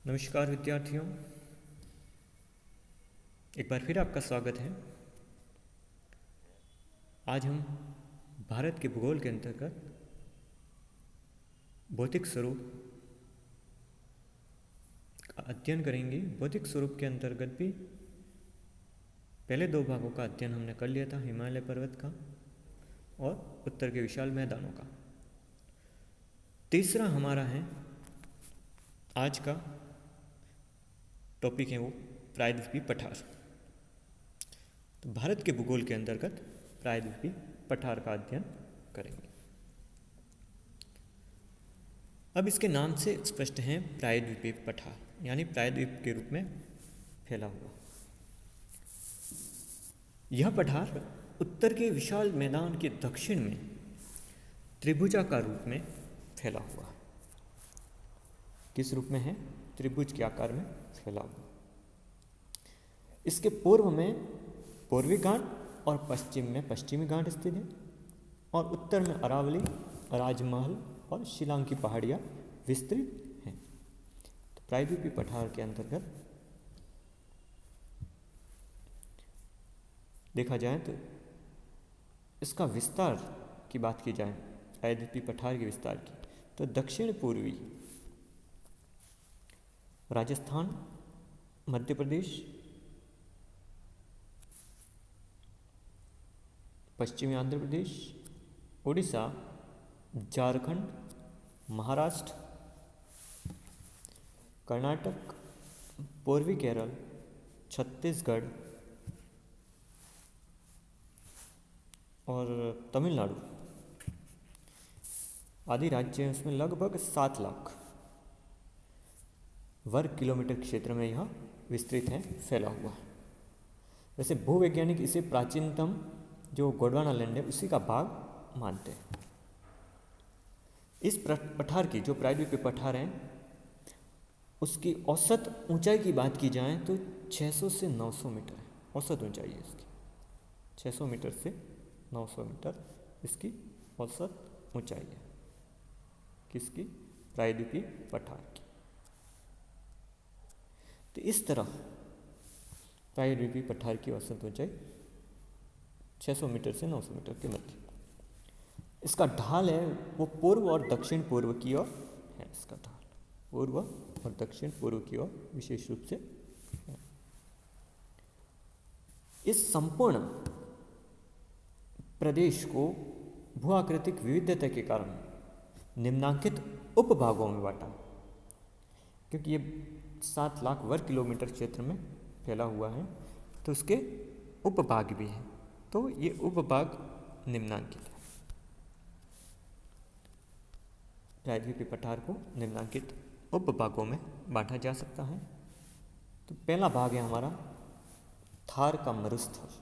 नमस्कार विद्यार्थियों, एक बार फिर आपका स्वागत है। आज हम भारत के भूगोल के अंतर्गत भौतिक स्वरूप का अध्ययन करेंगे। भौतिक स्वरूप के अंतर्गत भी पहले दो भागों का अध्ययन हमने कर लिया था, हिमालय पर्वत का और उत्तर के विशाल मैदानों का। तीसरा हमारा है, आज का टॉपिक है वो प्रायद्वीपीय पठार। तो भारत के भूगोल के अंतर्गत प्रायद्वीपीय पठार का अध्ययन करेंगे। अब इसके नाम से स्पष्ट है प्रायद्वीपीय पठार, यानी प्रायद्वीप के रूप में फैला हुआ। यह पठार उत्तर के विशाल मैदान के दक्षिण में त्रिभुजाकार रूप में फैला हुआ है। किस रूप में है? त्रिभुज के आकार में फैला हुआ। इसके पूर्व में पूर्वी घाट और पश्चिम में पश्चिमी घाट स्थित है और उत्तर में अरावली, राजमहल और शिलांग की पहाड़ियाँ विस्तृत हैं। तो प्रायद्वीपीय पठार के अंतर्गत देखा जाए तो इसका विस्तार की बात की जाए, प्रायद्वीपीय पठार के विस्तार की, तो दक्षिण पूर्वी राजस्थान, मध्य प्रदेश, पश्चिमी आंध्र प्रदेश, उड़ीसा, झारखंड, महाराष्ट्र, कर्नाटक, पूर्वी केरल, छत्तीसगढ़ और तमिलनाडु आदि राज्य हैं। उसमें लगभग 7 लाख वर्ग किलोमीटर क्षेत्र में यह विस्तृत है, फैला हुआ है। वैसे भूवैज्ञानिक इसे प्राचीनतम जो गोंडवाना लैंड है उसी का भाग मानते हैं। इस पठार की, जो प्रायद्वीपीय पठार है, उसकी औसत ऊंचाई की बात की जाए तो 600 से 900 मीटर है। औसत ऊंचाई है इसकी 600 मीटर से 900 मीटर इसकी औसत ऊंचाई है। किसकी? प्रायद्वीपीय पठार की। तो इस तरह प्रायद्वीपीय पठार की औसत ऊंचाई 600 मीटर से 900 मीटर के मध्य। इसका ढाल है वो पूर्व और दक्षिण पूर्व की ओर है। इसका ढाल पूर्व और दक्षिण पूर्व की ओर विशेष रूप से है। इस संपूर्ण प्रदेश को भूआकृतिक विविधता के कारण निम्नांकित उपभागों में बांटा, क्योंकि ये 7 लाख वर्ग किलोमीटर क्षेत्र में फैला हुआ है, तो उसके उपभाग भी हैं। तो ये उपभाग निम्नांकित है। प्रायद्वीपीय पठार को निम्नांकित उपभागों में बांटा जा सकता है। तो पहला भाग है हमारा थार का मरुस्थल।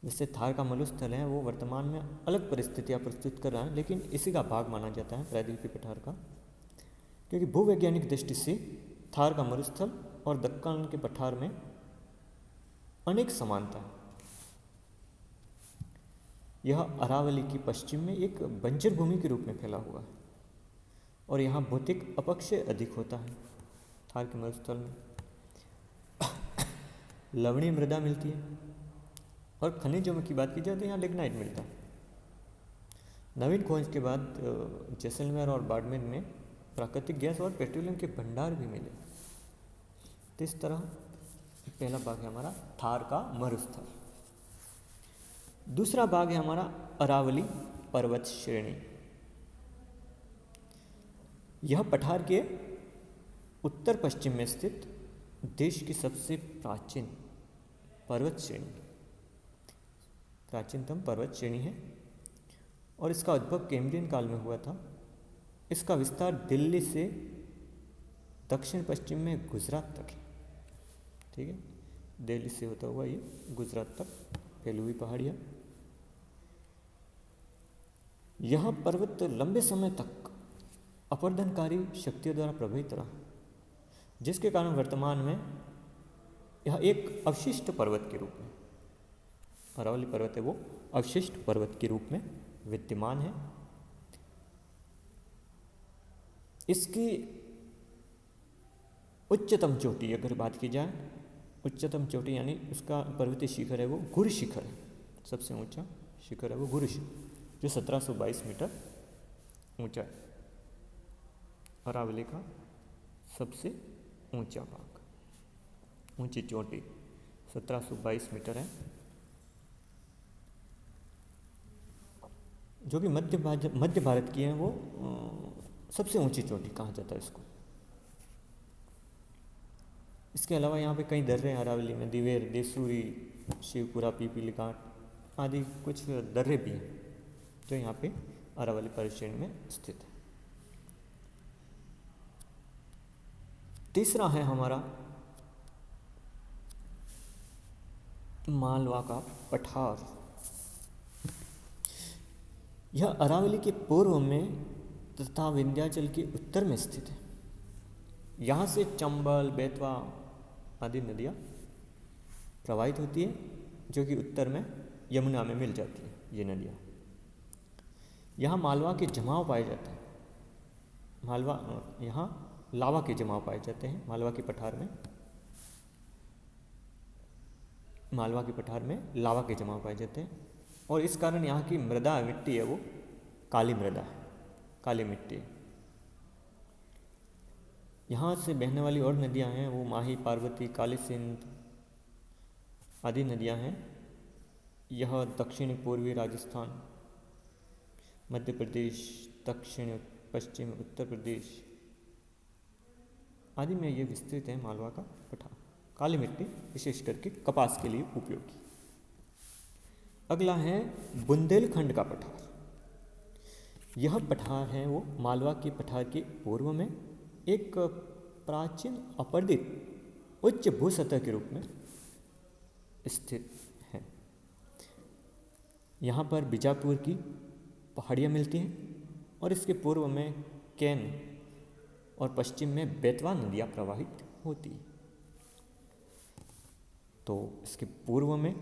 जैसे थार का मरुस्थल है वो वर्तमान में अलग परिस्थितियां प्रस्तुत कर रहा है, लेकिन इसी का भाग माना जाता है प्रायद्वीपीय पठार का, क्योंकि भूवैज्ञानिक दृष्टि से थार का मरुस्थल और दक्कन के पठार में अनेक समानता है। यह अरावली की पश्चिम में एक बंजर भूमि के रूप में फैला हुआ है और यहाँ भौतिक अपक्षय अधिक होता है। थार के मरुस्थल में लवणीय मृदा मिलती है और खनिजों की बात की जाए तो यहाँ लिग्नाइट मिलता है। नवीन खोज के बाद जैसलमेर और बाड़मेर में प्राकृतिक गैस और पेट्रोलियम के भंडार भी मिले। तो इस तरह पहला भाग है हमारा थार का मरुस्थल। दूसरा भाग है हमारा अरावली पर्वत श्रेणी। यह पठार के उत्तर पश्चिम में स्थित देश की सबसे प्राचीन पर्वत श्रेणी, प्राचीनतम पर्वत श्रेणी है और इसका उद्भव कैम्ब्रियन काल में हुआ था। इसका विस्तार दिल्ली से दक्षिण पश्चिम में गुजरात तक है। ठीक है, दिल्ली से होता हुआ ये गुजरात तक फैली हुई पहाड़ियाँ। यह पर्वत लंबे समय तक अपरदनकारी शक्तियों द्वारा प्रभावित रहा, जिसके कारण वर्तमान में यह एक अवशिष्ट पर्वत के रूप में, अरावली पर्वत है वो अवशिष्ट पर्वत के रूप में विद्यमान है। इसकी उच्चतम चोटी अगर बात की जाए, उच्चतम चोटी यानी उसका पर्वतीय शिखर है वो गुरु शिखर है, सबसे ऊंचा शिखर है वो गुरु शिखर, जो 1722 मीटर ऊंचा है। अरावली का सबसे ऊंचा भाग, ऊंची चोटी 1722 मीटर है, जो कि मध्य भारत की है, वो सबसे ऊंची चोटी कहा जाता है इसको। इसके अलावा यहाँ पे कई दर्रे हैं अरावली में, दिवेर, देसूरी, शिवपुरा, पीपीली घाट आदि कुछ दर्रे भी हैं जो यहाँ पे अरावली परिक्षेत्र में स्थित है। तीसरा है हमारा मालवा का पठार। यह अरावली के पूर्व में तथा विंध्याचल के उत्तर में स्थित है। यहाँ से चंबल, बेतवा आदि नदियाँ प्रवाहित होती है, जो कि उत्तर में यमुना में मिल जाती है ये नदियाँ। यहाँ मालवा के जमाव पाए जाते हैं, यहाँ लावा के जमाव पाए जाते हैं मालवा के पठार में, मालवा के पठार में लावा के जमाव पाए जाते हैं, और इस कारण यहाँ की मृदा मिट्टी है वो काली मृदा है, काली मिट्टी है। यहाँ से बहने वाली और नदियाँ हैं वो माही, पार्वती, काली सिंध आदि नदियाँ हैं। यह दक्षिणी पूर्वी राजस्थान, मध्य प्रदेश, दक्षिण पश्चिम उत्तर प्रदेश आदि में ये विस्तृत है मालवा का पठार। काली मिट्टी विशेष करके कपास के लिए उपयोगी। अगला है बुंदेलखंड का पठार। यह पठार है वो मालवा के पठार के पूर्व में एक प्राचीन अपर्दित उच्च भूसतह के रूप में स्थित है। यहाँ पर बीजापुर की पहाड़ियाँ मिलती हैं और इसके पूर्व में कैन और पश्चिम में बेतवा नदियाँ प्रवाहित होती हैं। तो इसके पूर्व में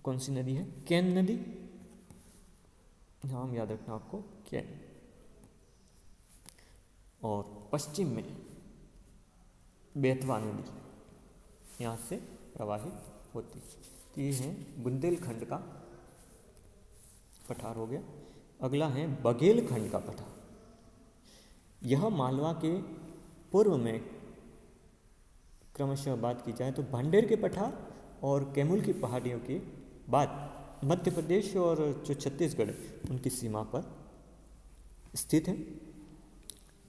कौन सी नदी है? कैन नदी, नाम याद रखना आपको, कैन। और पश्चिम में बेतवा नदी यहाँ से प्रवाहित होती। तो ये है बुंदेलखंड का पठार हो गया। अगला है बघेलखंड का पठार। यह मालवा के पूर्व में क्रमशः बात की जाए तो भांडेर के पठार और कैमूर की पहाड़ियों के बाद मध्य प्रदेश और जो छत्तीसगढ़ उनकी सीमा पर स्थित है।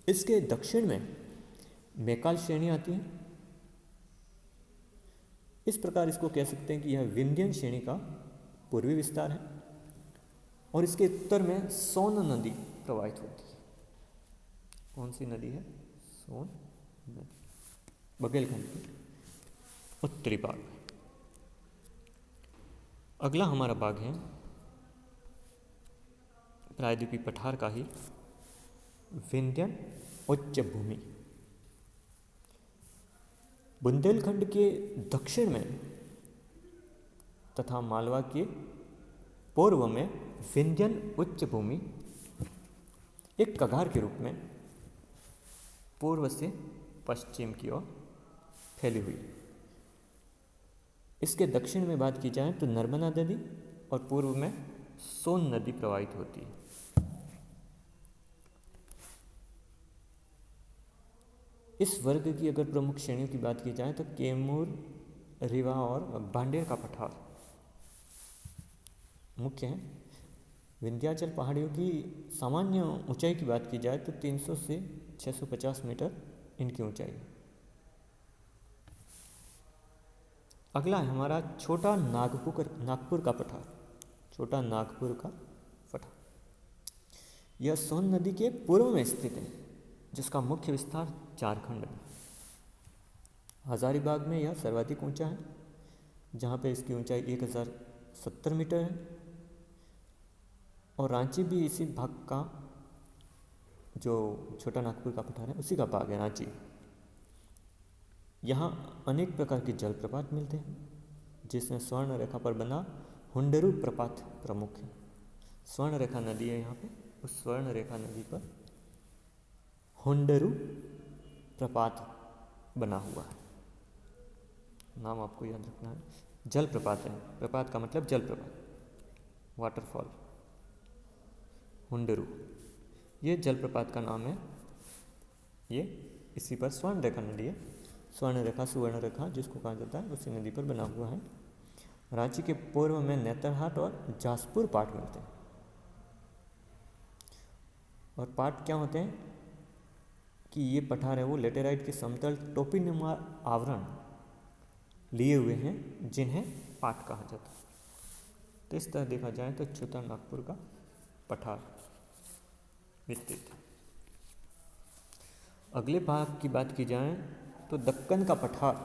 इसके दक्षिण में मैकाल श्रेणी आती है। इस प्रकार इसको कह सकते हैं कि यह विंध्यन श्रेणी का पूर्वी विस्तार है, और इसके उत्तर में सोन नदी प्रवाहित होती है। कौन सी नदी है? सोन नदी, बघेलखंड के उत्तरी भाग। अगला हमारा भाग है प्रायद्वीपीय पठार का ही विंध्यन उच्च भूमि। बुंदेलखंड के दक्षिण में तथा मालवा के पूर्व में विंध्यन उच्च भूमि एक कगार के रूप में पूर्व से पश्चिम की ओर फैली हुई। इसके दक्षिण में बात की जाए तो नर्मदा नदी और पूर्व में सोन नदी प्रवाहित होती है। इस वर्ग की अगर प्रमुख श्रेणियों की बात की जाए तो कैमूर, रीवा और भांडेर का पठार मुख्य है। विंध्याचल पहाड़ियों की सामान्य ऊंचाई की बात की जाए तो 300 से 650 मीटर इनकी ऊंचाई है। अगला है हमारा छोटा नागपुर का पठार। छोटा नागपुर का पठार यह सोन नदी के पूर्व में स्थित है, जिसका मुख्य विस्तार झारखंड में। हजारीबाग में यह सर्वाधिक ऊंचा है, जहाँ पे इसकी ऊंचाई 1070 मीटर है, और रांची भी इसी भाग का, जो छोटा नागपुर का पठार है उसी का भाग है रांची। यहाँ अनेक प्रकार के जलप्रपात मिलते हैं, जिसमें स्वर्ण रेखा पर बना हुंडेरू प्रपात प्रमुख है। स्वर्ण रेखा नदी है यहाँ पे, उस स्वर्ण रेखा नदी पर हुंडेरू प्रपात बना हुआ है। नाम आपको याद रखना है। जल प्रपात है, प्रपात का मतलब जल प्रपात, वाटरफॉल, हुंडरू, ये जलप्रपात का नाम है। ये इसी पर स्वर्ण रेखा नदी है, स्वर्ण रेखा सुवर्ण रेखा जिसको कहा जाता है, उसी नदी पर बना हुआ है। रांची के पूर्व में नेतरहाट और जासपुर पाट मिलते हैं। और पाट क्या होते हैं कि ये पठार है वो लेटेराइट के समतल टोपीनुमा आवरण लिए हुए हैं, जिन्हें पाट कहा जाता है। तो इस तरह देखा जाए तो छोटा नागपुर का पठार विस्तृत है। अगले भाग की बात की जाए तो दक्कन का पठार,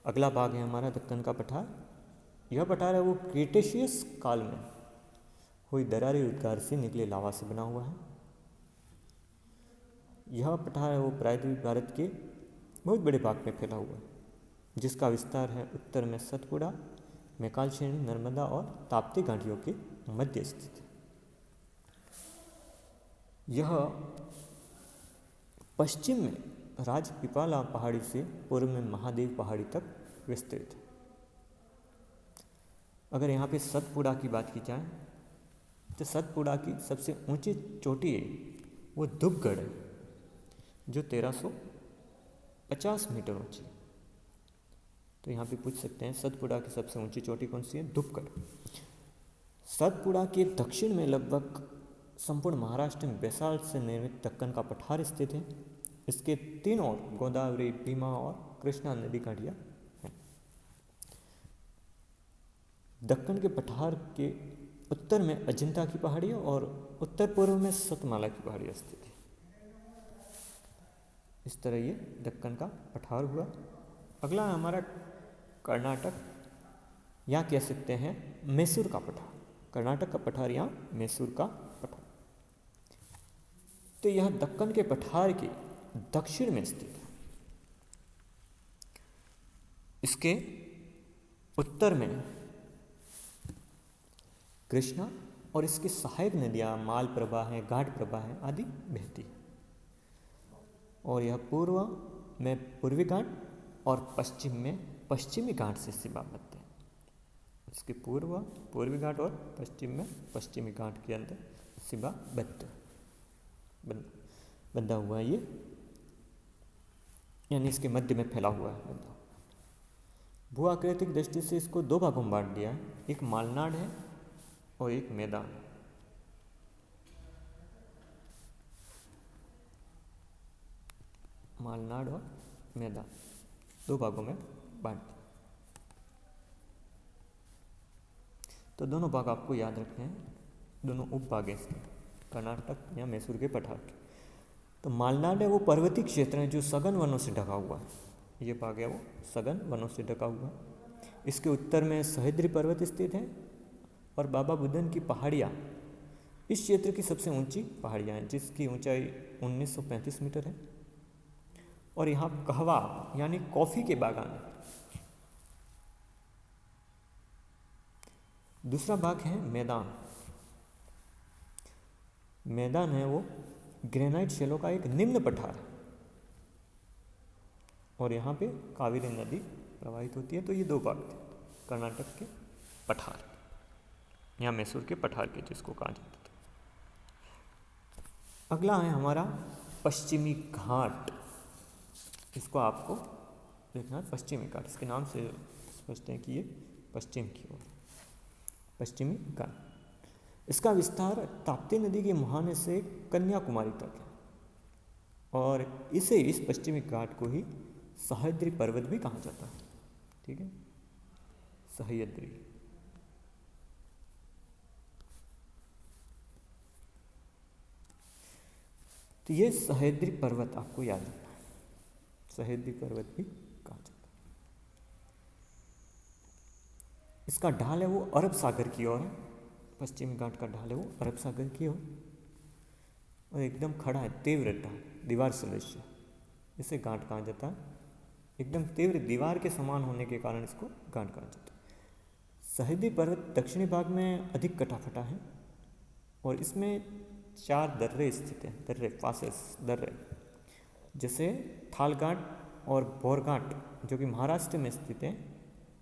अगला भाग है हमारा दक्कन का पठार। यह पठार है वो क्रिटेशियस काल में हुई दरारी उद्गार से निकले लावा से बना हुआ है। यह पठार है वो प्रायद्वीप भारत के बहुत बड़े भाग में फैला हुआ है, जिसका विस्तार है उत्तर में सतपुड़ा, मैकाल श्रेणी, नर्मदा और ताप्ती घाटियों के मध्य स्थित है। यह पश्चिम में राजपीपला पहाड़ी से पूर्व में महादेव पहाड़ी तक विस्तृत है। अगर यहाँ पे सतपुड़ा की बात की जाए तो सतपुड़ा की सबसे ऊंची चोटी है वो धूपगढ़ है, जो 1350 मीटर ऊंची है। तो यहाँ पे पूछ सकते हैं सतपुड़ा की सबसे ऊंची चोटी कौन सी है? धूपगढ़। सतपुड़ा के दक्षिण में लगभग संपूर्ण महाराष्ट्र में बैसाल्ट से निर्मित दक्कन का पठार स्थित है। इसके तीन ओर गोदावरी, भीमा और कृष्णा नदी घाटियाँ हैं। दक्कन के पठार के उत्तर में अजंता की पहाड़ियाँ और उत्तर पूर्व में सतमाला की पहाड़ियाँ स्थित है। इस तरह ये दक्कन का पठार हुआ। अगला हमारा कर्नाटक, यहाँ कह सकते हैं मैसूर का पठार। कर्नाटक का पठार यहाँ मैसूर का पठार। तो यह दक्कन के पठार के दक्षिण में स्थित है। इसके उत्तर में कृष्णा और इसकी सहायक नदियाँ मालप्रभा है, घाट प्रभा है आदि बहती है। और यह पूर्व में पूर्वी घाट और पश्चिम में पश्चिमी घाट से सीमाबद्ध है। इसके पूर्वी घाट और पश्चिम में पश्चिमी घाट के अंदर सीमाबद्ध बंधा हुआ है ये, यानी इसके मध्य में फैला हुआ है। भू आकृतिक दृष्टि से इसको दो भागों में बांट दिया है, एक मालनाड है और एक मैदान। मालनाड और मैदान दो भागों में बांट दिया। तो दोनों भाग आपको याद रखने हैं, दोनों उपभाग हैं इसके, कर्नाटक या मैसूर के पठार के। तो मालनाड है वो पर्वतीय क्षेत्र है जो सघन वनों से ढका हुआ है। ये भाग है वो सघन वनों से ढका हुआ है। इसके उत्तर में सह्याद्री पर्वत स्थित है और बाबा बुदन की पहाड़ियाँ इस क्षेत्र की सबसे ऊंची पहाड़ियाँ हैं, जिसकी ऊंचाई 1935 मीटर है। और यहाँ कहवा यानी कॉफ़ी के बागान है। दूसरा भाग है मैदान। मैदान है वो ग्रेनाइट शैलों का एक निम्न पठार है और यहाँ पे कावेरी नदी प्रवाहित होती है। तो ये दो भाग थे कर्नाटक के पठार या मैसूर के पठार के, जिसको कहा जाता था। अगला है हमारा पश्चिमी घाट। इसको आपको देखना है, पश्चिमी घाट, इसके नाम से समझते हैं कि ये पश्चिम की ओर पश्चिमी घाट। इसका विस्तार ताप्ती नदी के मुहाने से कन्याकुमारी तक है और इसे इस पश्चिमी घाट को ही सह्याद्री पर्वत भी कहा जाता है। ठीक है, सह्याद्री। तो ये सह्याद्री पर्वत आपको याद रखना है, सह्याद्री पर्वत भी कहा जाता है। इसका ढाल है वो अरब सागर की ओर है। पश्चिमी घाट का ढाल है वो अरब सागर की ओर और एकदम खड़ा है, तीव्र ढाल, दीवार सदृश। इसे घाट कहा जाता है। एकदम तीव्र दीवार के समान होने के कारण इसको घाट कहा जाता है। सह्याद्री पर्वत दक्षिणी भाग में अधिक कटाफटा है और इसमें 4 दर्रे स्थित हैं, दर्रे, पासेस, दर्रे, जैसे थाल घाट, और बोरघाट जो कि महाराष्ट्र में स्थित है,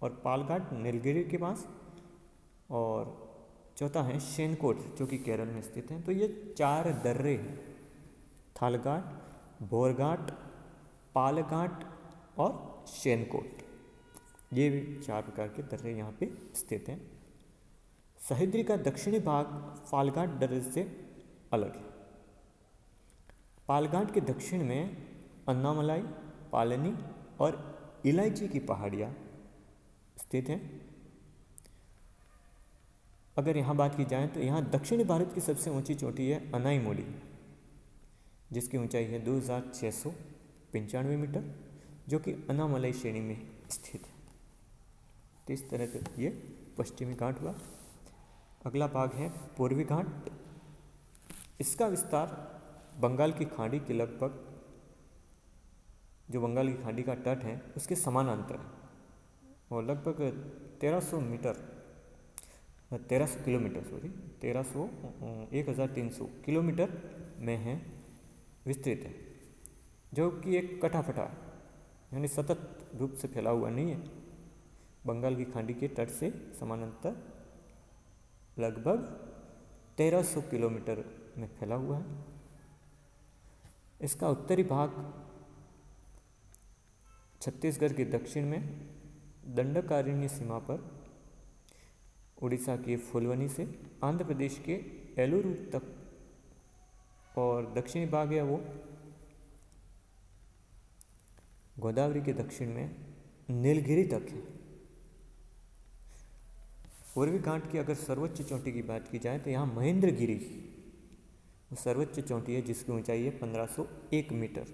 और पालघाट नीलगिरी के पास, और चौथा है शेनकोट जो कि केरल में स्थित है। तो ये 4 दर्रे हैं, थालघाट, बोरघाट, पालघाट और शेनकोट। ये भी 4 प्रकार के दर्रे यहाँ पे स्थित हैं। सह्याद्री का दक्षिणी भाग पालघाट दर्रे से अलग है। पालघाट के दक्षिण में अन्नामलाई, पालनी और इलायची की पहाड़ियाँ स्थित हैं। अगर यहाँ बात की जाए तो यहाँ दक्षिणी भारत की सबसे ऊंची चोटी है अनाईमोडी, जिसकी ऊंचाई है 2695 मीटर, जो कि अन्नामलाई श्रेणी में स्थित है। तो इस तरह से ये पश्चिमी घाट हुआ। अगला भाग है पूर्वी घाट। इसका विस्तार बंगाल की खाड़ी के लगभग, जो बंगाल की खाड़ी का तट है उसके समानांतर है, और लगभग 1300 किलोमीटर में है, विस्तृत है, जो कि एक कटाफटा यानी सतत रूप से फैला हुआ नहीं है। बंगाल की खाड़ी के तट से समानांतर लगभग 1300 किलोमीटर में फैला हुआ है। इसका उत्तरी भाग छत्तीसगढ़ के दक्षिण में दंडकारण्य सीमा पर, उड़ीसा के फुलवनी से आंध्र प्रदेश के एलुरू तक, और दक्षिणी भाग है वो गोदावरी के दक्षिण में नीलगिरी तक है। पूर्वी घाट की अगर सर्वोच्च चोटी की बात की जाए तो यहाँ महेंद्रगिरी वो सर्वोच्च चोटी है, जिसकी ऊंचाई है 1501 मीटर,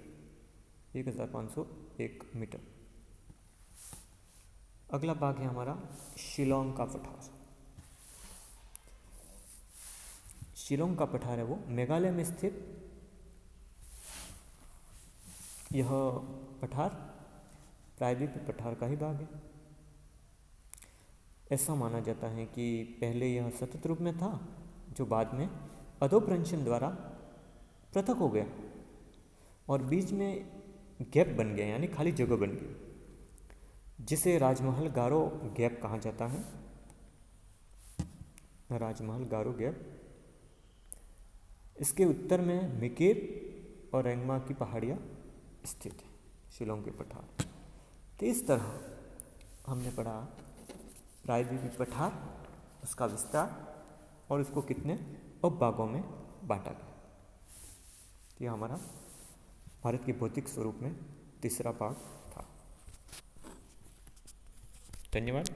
1501 मीटर। अगला भाग है हमारा शिलोंग का पठार। शिलोंग का पठार है वो मेघालय में स्थित। यह पठार प्रायद्वीपीय पठार का ही भाग है। ऐसा माना जाता है कि पहले यह सतत रूप में था, जो बाद में अधोभ्रंशन द्वारा पृथक हो गया और बीच में गैप बन गया, यानी खाली जगह बन गई, जिसे राजमहल गारो गैप कहा जाता है। राजमहल गारो गैप। इसके उत्तर में मिकिर और रेंगमा की पहाड़ियाँ स्थित है, शिलोंग के पठार। तो इस तरह हमने पढ़ा प्रायद्वीपीय पठार, उसका विस्तार और उसको कितने उपभागों में बांटा गया। यह हमारा भारत के भौतिक स्वरूप में तीसरा भाग था। धन्यवाद।